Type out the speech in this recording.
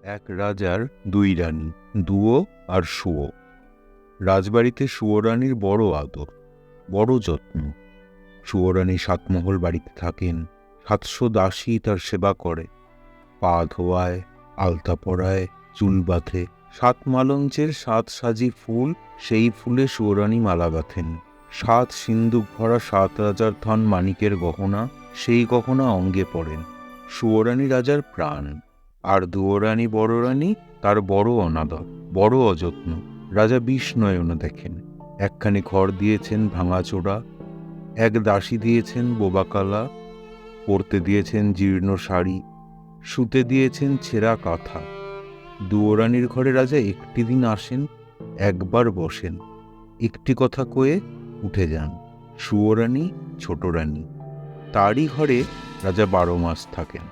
এক রাজার দুই রানী, দুয়ো আর শুয়ো। রাজবাড়িতে শুয়োরানীর বড় আদর, বড় যত্ন। শুয়োরানী সাতমহল বাড়িতে থাকেন, 700 দাসী তার সেবা করে, পা ধোয়ায়, আলতা পরায়, চুল বাঁধে। 7 মালঞ্চের 7 সাজি ফুল, সেই ফুলে শুয়োরানী মালা গাঁথেন। 7 সিন্দুক ভরা 7 রাজার ধন মানিকের গহনা, সেই গহনা অঙ্গে পড়েন। শুয়োরানী রাজার প্রাণ, আর দুয়োরানী বড় রানী তার বড় অনাদর, বড় অযত্ন। রাজা বিস্ময়ন দেখেন। একখানি ঘর দিয়েছেন ভাঙাচোরা, এক দাসী দিয়েছেন বোবাকালা, পরতে দিয়েছেন জীর্ণ শাড়ি, শুতে দিয়েছেন ছেঁড়া কাঁথা। দুয়োরানীর ঘরে রাজা একটি দিন আসেন, একবার বসেন, একটি কথা কয়ে উঠে যান। শুয়োরানী ছোট রানী, তারই ঘরে রাজা 12 মাস থাকেন।